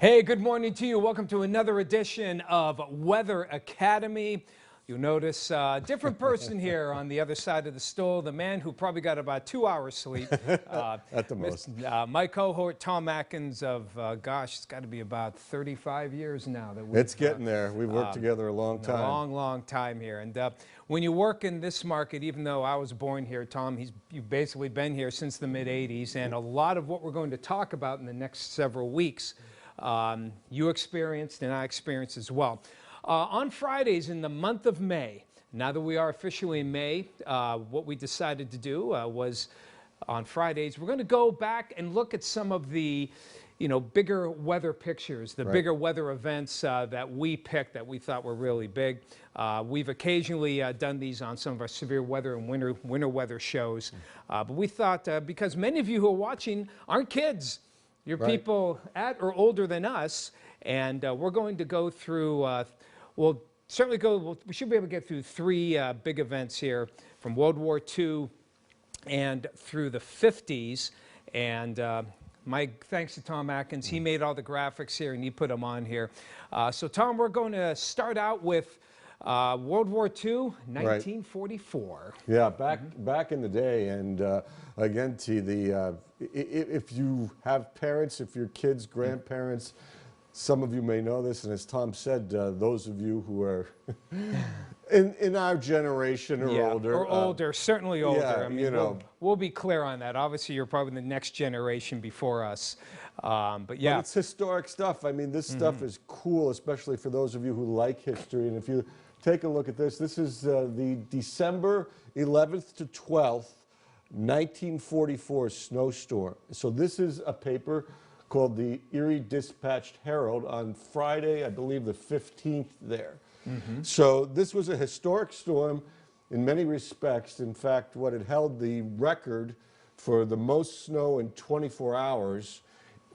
Hey, good morning to you. Welcome to another edition of Weather Academy. You'll notice a different person here on the other side of the stool, the man who probably got about 2 hours sleep. At the most. My cohort, Tom Atkins of, gosh, it's got to be about 35 years now. That It's getting there. We've worked together a long time. Long time here. And when you work in this market, even though I was born here, Tom, you've basically been here since the mid-'80s. And a lot of what we're going to talk about in the next several weeks you experienced and I experienced as well. On Fridays in the month of May, now that we are officially in May, what we decided to do was on Fridays, we're going to go back and look at some of the bigger weather pictures, the bigger weather events that we picked that we thought were really big. We've occasionally done these on some of our severe weather and winter weather shows. But we thought, because many of you who are watching aren't kids, you're people at or older than us, and we're going to go through, we should be able to get through three big events here from World War II and through the 50s. And my thanks to Tom Atkins. He made all the graphics here and he put them on here. So Tom, we're going to start out with World War II, 1944. Yeah, back in the day, and again, if you have parents, if your kids, grandparents, some of you may know this, and as Tom said, those of you who are in our generation or older. Certainly older. Yeah, I mean, we'll be clear on that. Obviously, you're probably the next generation before us. But yeah. But it's historic stuff. I mean, this stuff is cool, especially for those of you who like history. And if you take a look at this, this is the December 11th to 12th, 1944 snowstorm. So this is a paper called the Erie Dispatch-Herald on Friday, I believe the 15th there. So this was a historic storm in many respects. In fact, what it held the record for the most snow in 24 hours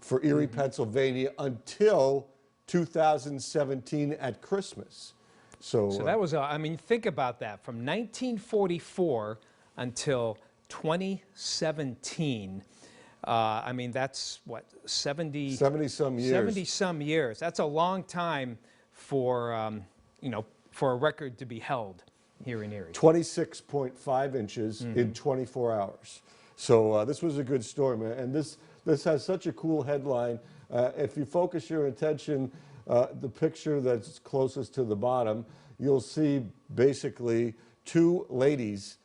for Erie, Pennsylvania until 2017 at Christmas. So that was, I mean, think about that. From 1944 until 2017, I mean, that's what, 70-some years. 70-some years. That's a long time for, for a record to be held here in Erie. 26.5 inches in 24 hours. So this was a good storm. And this has such a cool headline. If you focus your attention, the picture that's closest to the bottom, you'll see basically two ladies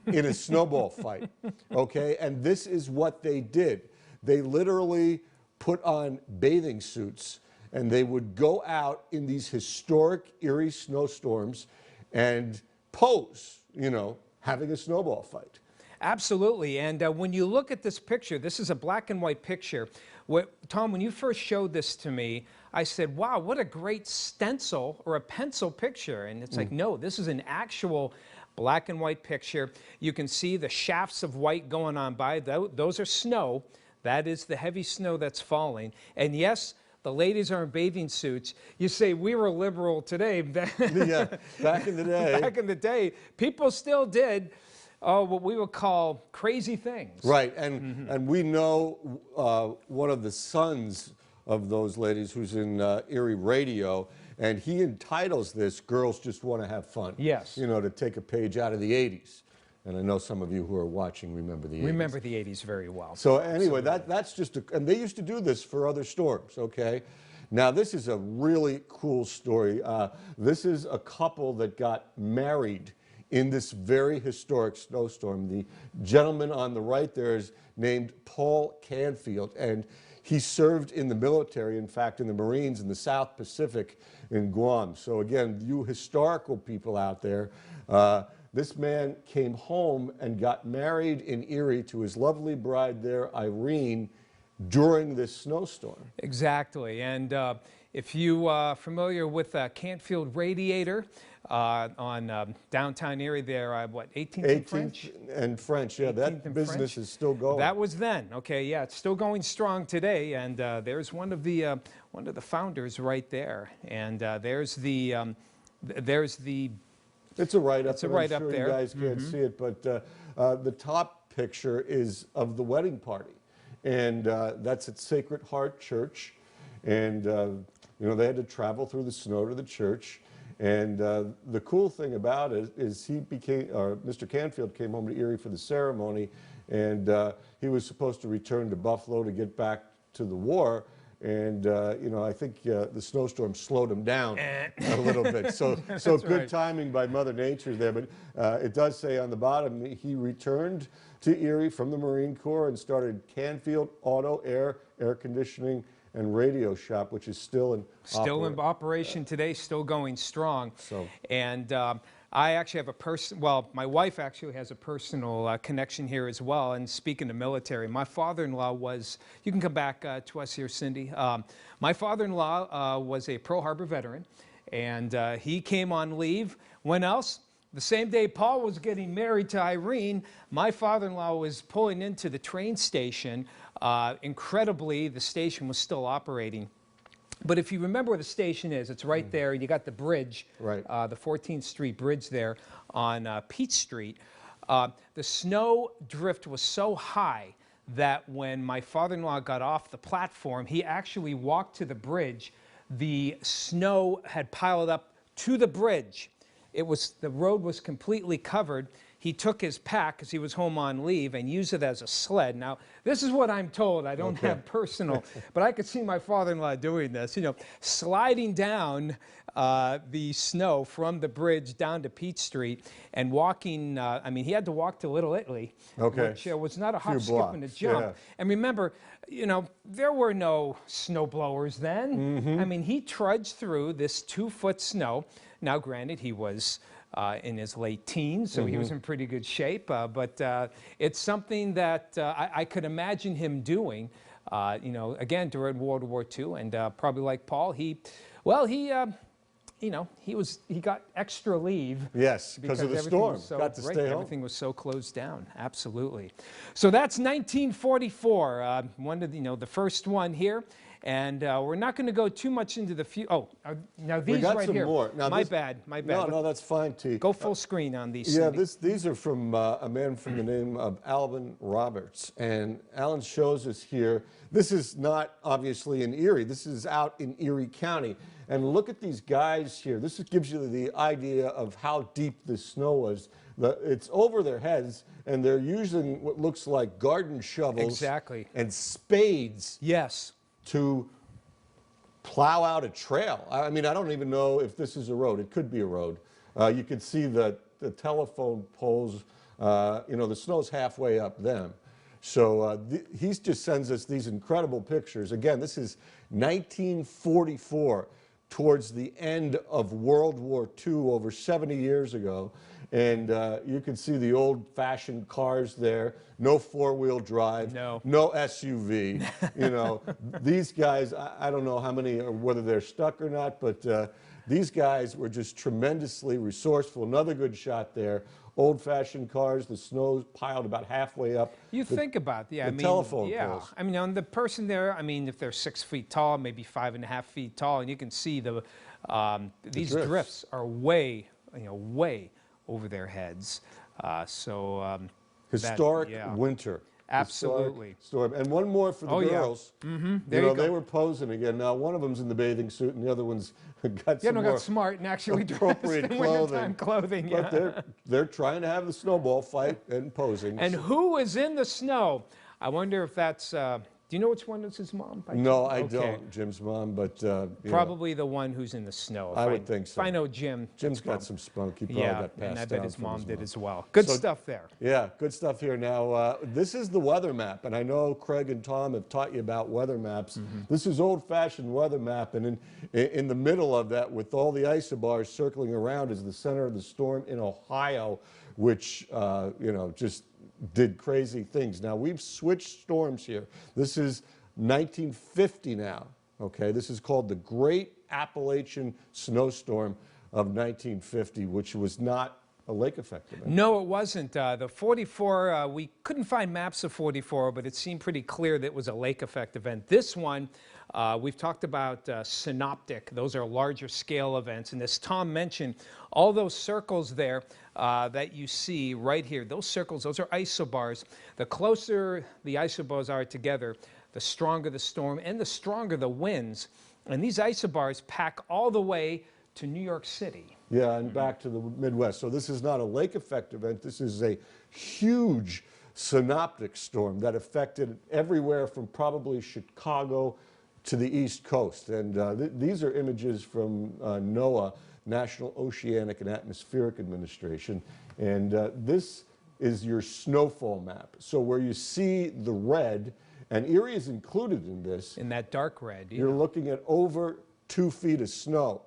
in a snowball fight, okay? And this is what they did. They literally put on bathing suits and they would go out in these historic Erie snowstorms and pose, having a snowball fight. Absolutely. And when you look at this picture, this is a black and white picture. Tom, when you first showed this to me, I said, wow, what a great stencil or a pencil picture. And it's like, no, this is an actual black and white picture. You can see the shafts of white going on by. Those are snow. That is the heavy snow that's falling. And yes, the ladies are in bathing suits. You say we were liberal today. Yeah, back in the day. Back in the day, people still did what we would call crazy things. Right, and we know one of the sons of those ladies who's in Erie radio, and he entitles this "Girls Just Want to Have Fun." Yes. To take a page out of the 80s. And I know some of you who are watching remember the 80s. Remember the 80s very well. So anyway, that's just, and they used to do this for other storms, okay? Now this is a really cool story. This is a couple that got married in this very historic snowstorm. The gentleman on the right there is named Paul Canfield, and he served in the military, in fact, in the Marines in the South Pacific in Guam. So again, you historical people out there, this man came home and got married in Erie to his lovely bride there, Irene, during this snowstorm. Exactly. And if you are familiar with Canfield Radiator on downtown Erie there, what, 18th and French? And French, yeah, that business is still going. That was then, okay, yeah, it's still going strong today. And there's one of the founders right there. And there's the It's a write-up. It's a write-up there. You guys can't see it, but the top picture is of the wedding party. And that's at Sacred Heart Church And, they had to travel through the snow to the church. And the cool thing about it is Mr. Canfield came home to Erie for the ceremony, and he was supposed to return to Buffalo to get back to the war. And, I think the snowstorm slowed him down a little bit. So good right. timing by Mother Nature there. But it does say on the bottom, he returned to Erie from the Marine Corps and started Canfield Auto Air Conditioning and Radio Shop, which is still in operation today, still going strong. So. And I actually have my wife actually has a personal connection here as well. And speaking of military, my father-in-law you can come back to us here, Cindy. My father-in-law was a Pearl Harbor veteran, and he came on leave. When else? The same day Paul was getting married to Irene, my father-in-law was pulling into the train station. Incredibly, the station was still operating. But if you remember where the station is, it's right there. You got the bridge, right. The 14th Street Bridge there on Peach Street. The snow drift was so high that when my father-in-law got off the platform, he actually walked to the bridge. The snow had piled up to the bridge. The road was completely covered. He took his pack, because he was home on leave, and used it as a sled. Now, this is what I'm told. I don't have personal, but I could see my father-in-law doing this, sliding down the snow from the bridge down to Peach Street and walking. He had to walk to Little Italy, which was not a hop, skip, and a jump. Yeah. And remember, there were no snow blowers then. Mm-hmm. He trudged through this 2-foot snow. Now, granted, he was in his late teens, so he was in pretty good shape. But it's something that I could imagine him doing, again, during World War II. And probably like Paul, he got extra leave. Yes, because of the storm. Got to stay home. Everything was so closed down. Absolutely. So that's 1944. One of the first one here. And we're not going to go too much into the now these right here. More. Now my bad. No, that's fine, T. Go full screen on these. Yeah, these are from a man from the name of Alvin Roberts. And Alan shows us here, this is not obviously in Erie. This is out in Erie County. And look at these guys here. This gives you the idea of how deep the snow was. It's over their heads, and they're using what looks like garden shovels and spades. Yes. To plow out a trail. I don't even know if this is a road. It could be a road. You could see the telephone poles. The snow's halfway up them. So he just sends us these incredible pictures. Again, this is 1944, towards the end of World War II, over 70 years ago. And you can see the old-fashioned cars there. No four-wheel drive. No SUV. These guys, I don't know how many, or whether they're stuck or not, but these guys were just tremendously resourceful. Another good shot there. Old-fashioned cars, the snow's piled about halfway up. You think about, the telephone poles. On the person there, if they're 6 feet tall, maybe 5.5 feet tall, and you can see these drifts are way over their heads. Historic winter. Absolutely. Storm. And one more for the girls. Yeah. Mm-hmm. There you go. They were posing again. Now, one of them's in the bathing suit, and the other one's got some more got smart and actually appropriate clothing. But they're trying to have the snowball fight and posing. And who is in the snow? I wonder if that's. Do you know which one is his mom? No, I don't, Jim's mom, but... probably the one who's in the snow. I would think so. If I know Jim. Jim's got some spunk. He probably got passed down. And I bet his mom did as well. Good stuff there. Yeah, good stuff here. Now, this is the weather map, and I know Craig and Tom have taught you about weather maps. This is old-fashioned weather map, and in the middle of that, with all the isobars circling around, is the center of the storm in Ohio, which, just did crazy things. Now, we've switched storms here. This is 1950 now, okay? This is called the Great Appalachian Snowstorm of 1950, which was not a lake effect event. No, it wasn't. The 44, we couldn't find maps of 44, but it seemed pretty clear that it was a lake effect event. This one, we've talked about synoptic. Those are larger scale events. And as Tom mentioned, all those circles there that you see right here, those circles, those are isobars. The closer the isobars are together, the stronger the storm and the stronger the winds. And these isobars pack all the way to New York City. Yeah, and back to the Midwest. So this is not a lake effect event. This is a huge synoptic storm that affected everywhere from probably Chicago to the East Coast. And these are images from NOAA, National Oceanic and Atmospheric Administration. And this is your snowfall map. So where you see the red, and Erie is included in this. In that dark red. You're looking at over 2 feet of snow.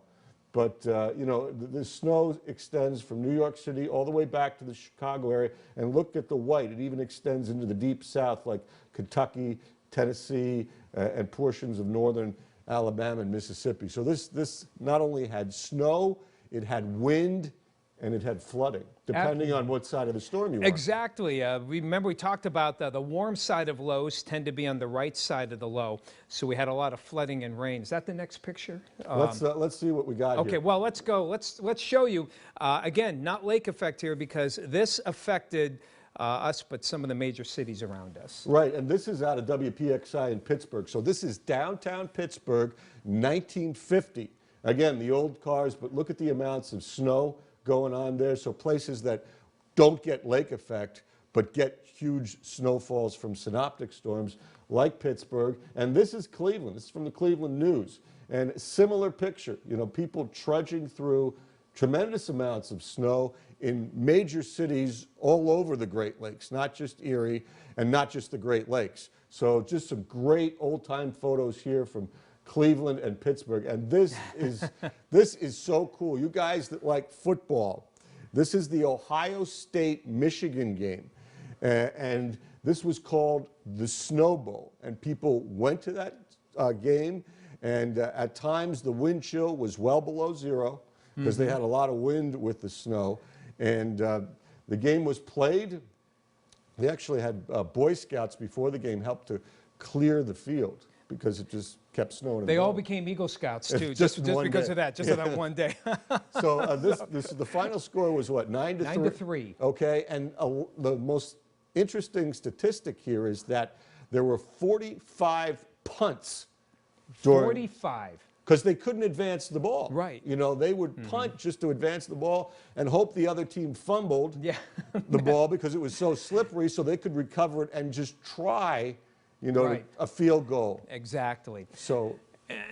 But, you know, the snow extends from New York City all the way back to the Chicago area. And look at the white. It even extends into the deep south, like Kentucky, Tennessee, and portions of northern Alabama and Mississippi. So this not only had snow, it had wind, and it had flooding, depending on what side of the storm you were. Exactly. Remember we talked about the warm side of lows tend to be on the right side of the low. So we had a lot of flooding and rain. Is that the next picture? Let's see what we got okay, here. well, let's go. Let's show you. Again, not lake effect here because this affected us, but some of the major cities around us. Right, and this is out of WPXI in Pittsburgh. So this is downtown Pittsburgh, 1950. Again, the old cars, but look at the amounts of snow going on there. So places that don't get lake effect, but get huge snowfalls from synoptic storms like Pittsburgh. And this is Cleveland. This is from the Cleveland News. And similar picture, you know, people trudging through tremendous amounts of snow in major cities all over the Great Lakes, not just Erie and not just the Great Lakes. So just some great old-time photos here from Cleveland and Pittsburgh. And this is so cool. You guys that like football, this is the Ohio State-Michigan game. And this was called the Snow Bowl. And people went to that game. And at times the wind chill was well below zero because they had a lot of wind with the snow. And the game was played. They actually had Boy Scouts before the game help to clear the field because it just kept snowing. They all became Eagle Scouts too, just because of that, just of that one day. So the final score was what, 9-3? 9-3. Okay, and the most interesting statistic here is that there were 45 punts. 45. Because they couldn't advance the ball. Right. You know, they would punt just to advance the ball and hope the other team fumbled the ball because it was so slippery so they could recover it and just try, you know, a field goal. Exactly. So.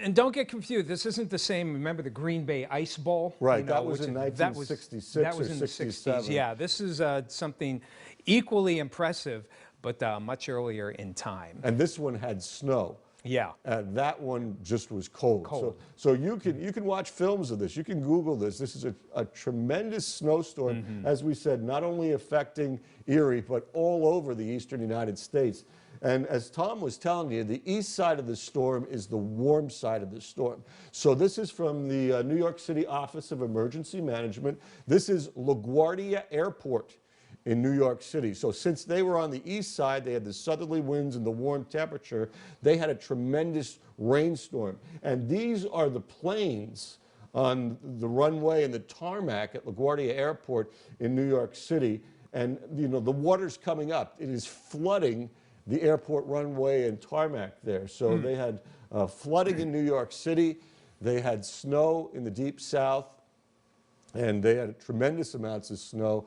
And don't get confused. This isn't the same. Remember the Green Bay Ice Bowl? Right. You know, that was in 1966 that was or in 67. the 60s. Yeah. This is something equally impressive, but much earlier in time. And this one had snow. Yeah. That one just was cold. So you can watch films of this. You can Google this. This is a tremendous snowstorm, as we said, not only affecting Erie, but all over the eastern United States. And as Tom was telling you, the east side of the storm is the warm side of the storm. So this is from the New York City Office of Emergency Management. This is LaGuardia Airport in New York City. So since they were on the east side, they had the southerly winds and the warm temperature, they had a tremendous rainstorm. And these are the planes on the runway and the tarmac at LaGuardia Airport in New York City. And you know, the water's coming up. It is flooding the airport runway and tarmac there. So they had flooding in New York City. They had snow in the deep south. And they had tremendous amounts of snow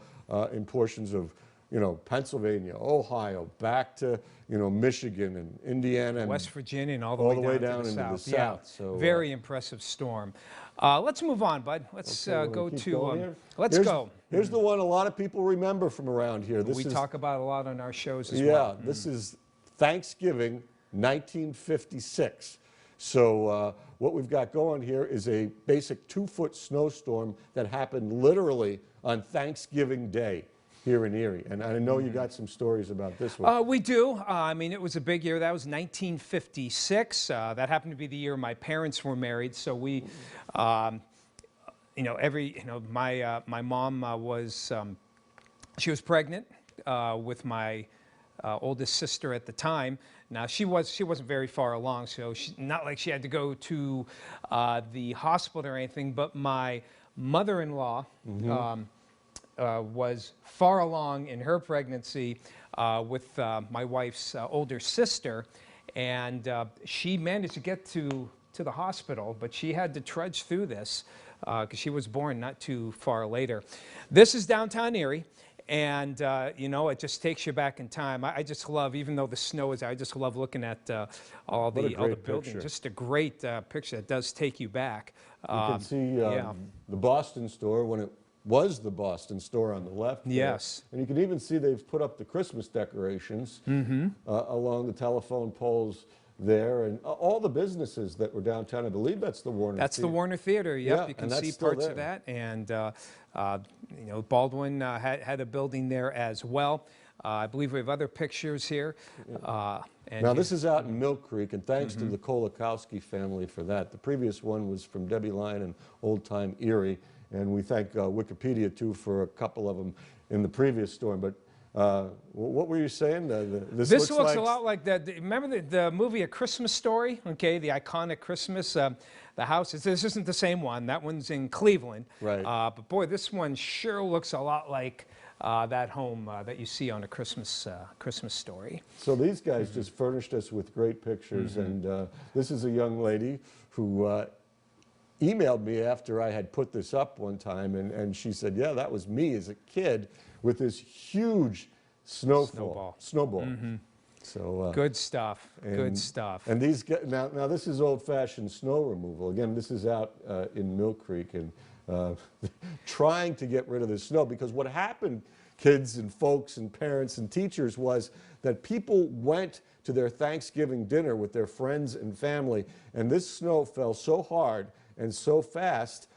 in portions of, you know, Pennsylvania, Ohio, back to, you know, Michigan and Indiana. And West Virginia and all the way down into to the south. south. Yeah. So, very impressive storm. Let's move on, bud. Let's go to, let's go. Here's the one a lot of people remember from around here. We talk about a lot on our shows as well. Yeah, this is Thanksgiving 1956. So what we've got going here is a basic 2-foot snowstorm that happened literally on Thanksgiving Day here in Erie. And I know you got some stories about this one. We do. I mean, it was a big year. That was 1956. That happened to be the year my parents were married. So we, you know, my mom was, she was pregnant with my oldest sister at the time. Now she wasn't very far along, so not like she had to go to the hospital or anything. But my mother-in-law was far along in her pregnancy with my wife's older sister, and she managed to get to the hospital, but she had to trudge through this because she was born not too far later. This is downtown Erie. And, you know, it just takes you back in time. I just love, even though the snow is, I just love looking at all the buildings. Picture. Just a great picture that does take you back. You can see yeah. the Boston store when it was the Boston store on the left. Yes. And you can even see they've put up the Christmas decorations along the telephone poles there, and all the businesses that were downtown. I believe that's the Warner That's Theater. the Warner Theater, yep. Yeah, You can and that's see still parts there. of that. And, you know, Baldwin had a building there as well. I believe we have other pictures here. And Now, this is out in Mill Creek, and thanks to the Kolakowski family for that. The previous one was from Debbie Lyon and Old Time Erie, and we thank Wikipedia, too, for a couple of them in the previous storm. But what were you saying? This looks like a lot like remember the movie A Christmas Story? Okay, the iconic Christmas. The house this isn't the same one. That one's in Cleveland. Right. But boy, this one sure looks a lot like that home that you see on A Christmas Story. So these guys just furnished us with great pictures, and this is a young lady who emailed me after I had put this up one time, and she said, yeah, that was me as a kid with this huge snowball. So Good stuff. Good stuff. And these guys, now this is old-fashioned snow removal. Again, this is out in Mill Creek, and trying to get rid of the snow, because what happened, kids and folks and parents and teachers, was that people went to their Thanksgiving dinner with their friends and family, and this snow fell so hard and so fast.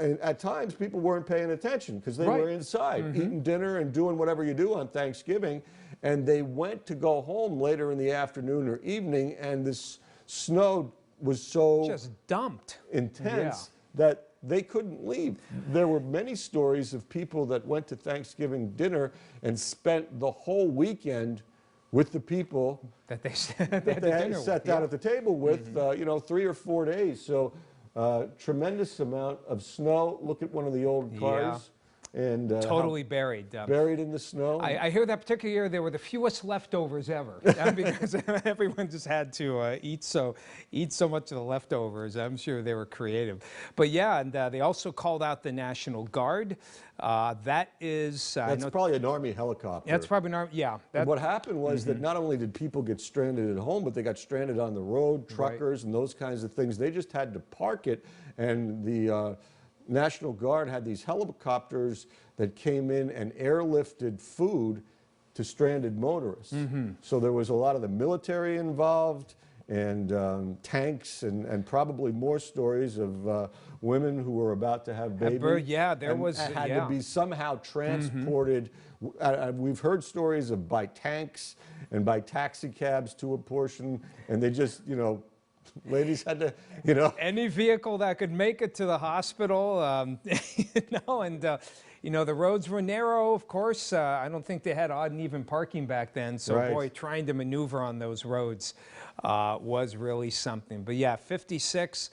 And at times, people weren't paying attention because they were inside eating dinner and doing whatever you do on Thanksgiving. And they went to go home later in the afternoon or evening, and this snow was so just dumped intense that they couldn't leave. There were many stories of people that went to Thanksgiving dinner and spent the whole weekend with the people that they sat down at the table with, you know, 3 or 4 days. So tremendous amount of snow. Look at one of the old cars. And totally buried. Buried in the snow. I hear that particular year there were the fewest leftovers ever because everyone just had to eat so much of the leftovers. I'm sure they were creative. But yeah, and they also called out the National Guard. That is... That's probably an Army helicopter. That's probably an Army, yeah. And what happened was that not only did people get stranded at home, but they got stranded on the road, truckers and those kinds of things. They just had to park it, and the National Guard had these helicopters that came in and airlifted food to stranded motorists. So there was a lot of the military involved, and tanks, and probably more stories of women who were about to have babies. Yeah, there and was. Had to be somehow transported. We've heard stories of by tanks and by taxi cabs to a portion, and they just, you know, ladies had to, you know. Any vehicle that could make it to the hospital, you know, and, you know, the roads were narrow, of course. I don't think they had odd and even parking back then. So, boy, trying to maneuver on those roads was really something. But, yeah, 56,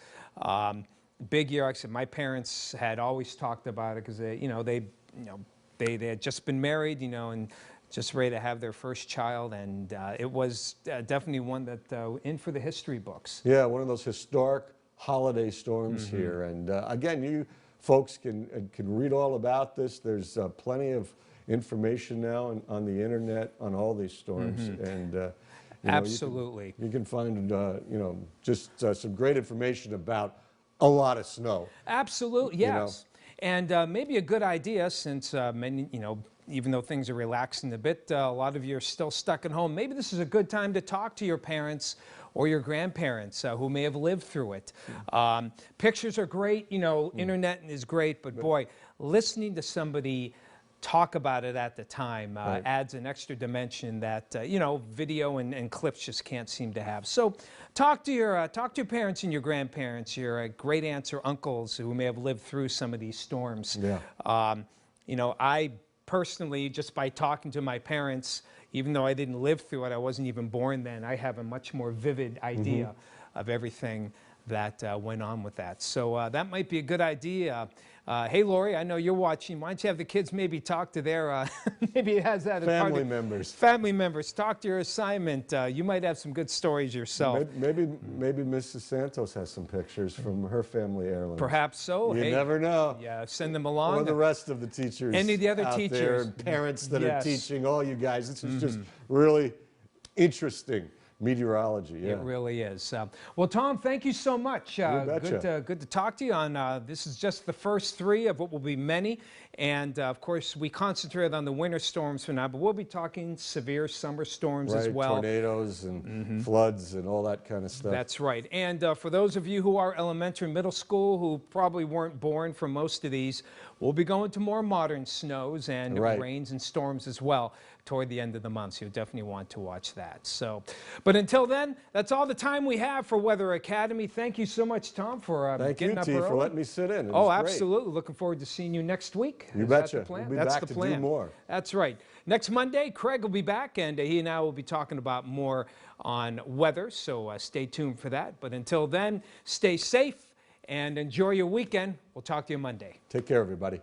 big year. Like I said, my parents had always talked about it because they had just been married, you know, and just ready to have their first child, and it was definitely one that in for the history books. Yeah, one of those historic holiday storms here. And again, you folks can read all about this. There's plenty of information now on the internet on all these storms, and you know, absolutely, you can find you know, just some great information about a lot of snow. Absolutely, yes. You know? And maybe a good idea, since many, you know, even though things are relaxing a bit, a lot of you are still stuck at home. Maybe this is a good time to talk to your parents or your grandparents who may have lived through it. Pictures are great, you know, internet is great, but boy, listening to somebody talk about it at the time adds an extra dimension that, you know, video and clips just can't seem to have. So talk to your parents and your grandparents, your great aunts or uncles who may have lived through some of these storms. Yeah. You know, I personally, just by talking to my parents, even though I didn't live through it, I wasn't even born then, I have a much more vivid idea of everything that went on with that. So that might be a good idea. Hey, Lori, I know you're watching. Why don't you have the kids maybe talk to their, maybe it has that as part Family of- members. Family members. Talk to your assignment. You might have some good stories yourself. Maybe Mrs. Santos has some pictures from her family heirlooms. Perhaps so. You Hey, never know. yeah, send them along. Or the rest of the teachers. Any of the other out there, teachers. and parents that Yes. are teaching, all you guys. This is just really interesting meteorology. Yeah. It really is. Well, Tom, thank you so much. betcha. Good to talk to you on. This is just the first three of what will be many. And of course, we concentrated on the winter storms for now, but we'll be talking severe summer storms as Right, well. tornadoes and floods and all that kind of stuff. That's right. And for those of you who are elementary and middle school who probably weren't born for most of these, we'll be going to more modern snows and Right. rains and storms as well toward the end of the month. So you'll definitely want to watch that. So, but until then, that's all the time we have for Weather Academy. Thank you so much, Tom, for Thank you, getting up T, early. for letting me sit in. It Oh, was great. absolutely. Looking forward to seeing you next week. You Is that betcha. the plan? We'll be That's back the to do plan. more. That's right. Next Monday, Craig will be back, and he and I will be talking about more on weather. So stay tuned for that. But until then, stay safe and enjoy your weekend. We'll talk to you Monday. Take care, everybody.